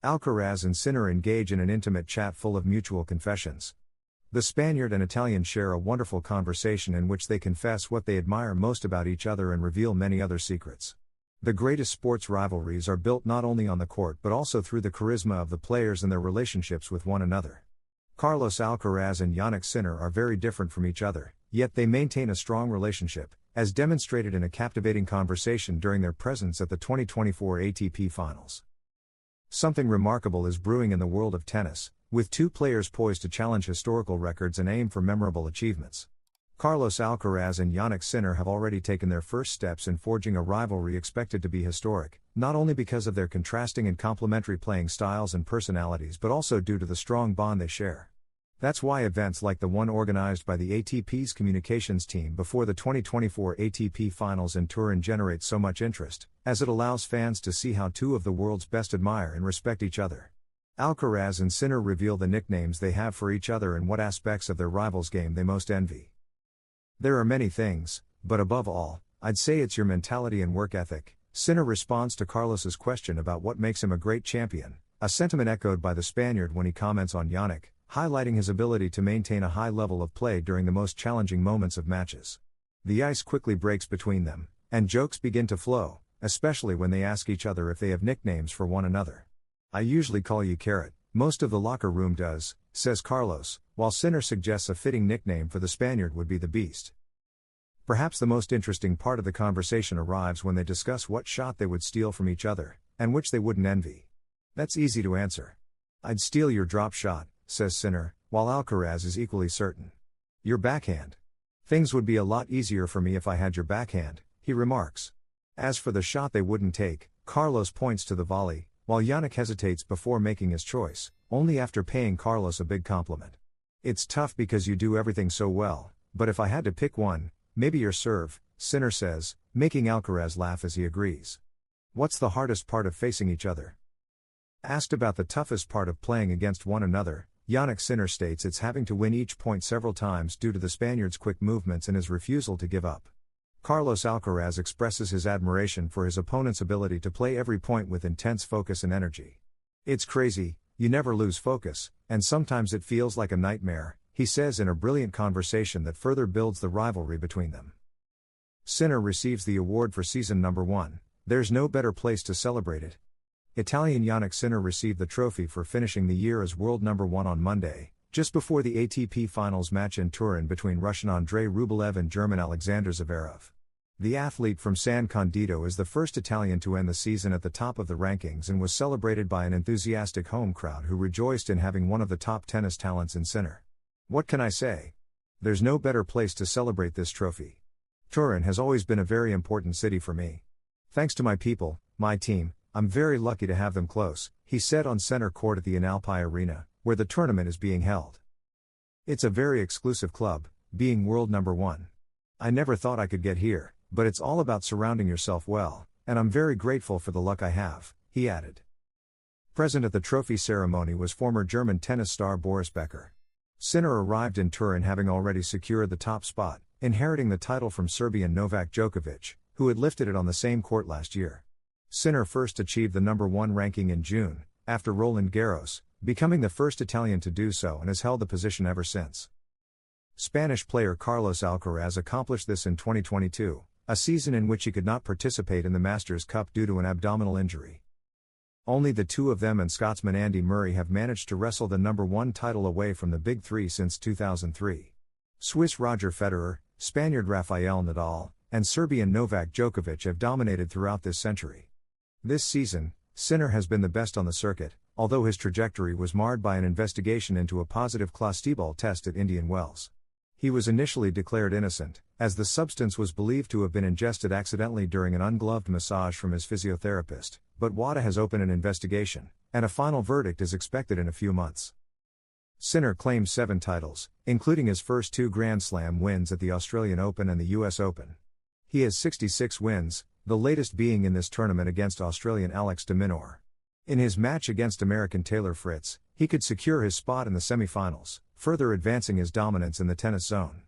Alcaraz and Sinner engage in an intimate chat full of mutual confessions. The Spaniard and Italian share a wonderful conversation in which they confess what they admire most about each other and reveal many other secrets. The greatest sports rivalries are built not only on the court but also through the charisma of the players and their relationships with one another. Carlos Alcaraz and Jannik Sinner are very different from each other, yet they maintain a strong relationship, as demonstrated in a captivating conversation during their presence at the 2024 ATP Finals. Something remarkable is brewing in the world of tennis, with two players poised to challenge historical records and aim for memorable achievements. Carlos Alcaraz and Jannik Sinner have already taken their first steps in forging a rivalry expected to be historic, not only because of their contrasting and complementary playing styles and personalities but also due to the strong bond they share. That's why events like the one organized by the ATP's communications team before the 2024 ATP Finals in Turin generate so much interest, as it allows fans to see how two of the world's best admire and respect each other. Alcaraz and Sinner reveal the nicknames they have for each other and what aspects of their rivals' game they most envy. There are many things, but above all, I'd say it's your mentality and work ethic. Sinner responds to Carlos's question about what makes him a great champion, a sentiment echoed by the Spaniard when he comments on Jannik, highlighting his ability to maintain a high level of play during the most challenging moments of matches. The ice quickly breaks between them, and jokes begin to flow, especially when they ask each other if they have nicknames for one another. "I usually call you Carrot, most of the locker room does," says Carlos, while Sinner suggests a fitting nickname for the Spaniard would be the Beast. Perhaps the most interesting part of the conversation arrives when they discuss what shot they would steal from each other, and which they wouldn't envy. That's easy to answer. "I'd steal your drop shot," says Sinner, while Alcaraz is equally certain. "Your backhand. Things would be a lot easier for me if I had your backhand," he remarks. As for the shot they wouldn't take, Carlos points to the volley, while Jannik hesitates before making his choice, only after paying Carlos a big compliment. "It's tough because you do everything so well, but if I had to pick one, maybe your serve," Sinner says, making Alcaraz laugh as he agrees. "What's the hardest part of facing each other?" Asked about the toughest part of playing against one another, Jannik Sinner states it's having to win each point several times due to the Spaniard's quick movements and his refusal to give up. Carlos Alcaraz expresses his admiration for his opponent's ability to play every point with intense focus and energy. "It's crazy, you never lose focus, and sometimes it feels like a nightmare," he says in a brilliant conversation that further builds the rivalry between them. Sinner receives the award for season number 1. There's no better place to celebrate it. Italian Jannik Sinner received the trophy for finishing the year as world number 1 on Monday, just before the ATP Finals match in Turin between Russian Andrei Rublev and German Alexander Zverev. The athlete from San Candido is the first Italian to end the season at the top of the rankings and was celebrated by an enthusiastic home crowd who rejoiced in having one of the top tennis talents in Sinner. "What can I say? There's no better place to celebrate this trophy. Turin has always been a very important city for me. Thanks to my people, my team, I'm very lucky to have them close," he said on center court at the Inalpi Arena, where the tournament is being held. "It's a very exclusive club, being world number 1. I never thought I could get here, but it's all about surrounding yourself well, and I'm very grateful for the luck I have," he added. Present at the trophy ceremony was former German tennis star Boris Becker. Sinner arrived in Turin having already secured the top spot, inheriting the title from Serbian Novak Djokovic, who had lifted it on the same court last year. Sinner first achieved the number 1 ranking in June, after Roland Garros, becoming the first Italian to do so and has held the position ever since. Spanish player Carlos Alcaraz accomplished this in 2022, a season in which he could not participate in the Masters Cup due to an abdominal injury. Only the two of them and Scotsman Andy Murray have managed to wrestle the number 1 title away from the Big Three since 2003. Swiss Roger Federer, Spaniard Rafael Nadal, and Serbian Novak Djokovic have dominated throughout this century. This season, Sinner has been the best on the circuit, although his trajectory was marred by an investigation into a positive clostebol test at Indian Wells. He was initially declared innocent, as the substance was believed to have been ingested accidentally during an ungloved massage from his physiotherapist, but WADA has opened an investigation, and a final verdict is expected in a few months. Sinner claims 7 titles, including his first 2 Grand Slam wins at the Australian Open and the US Open. He has 66 wins, the latest being in this tournament against Australian Alex de Minaur. In his match against American Taylor Fritz, he could secure his spot in the semi-finals, further advancing his dominance in the tennis zone.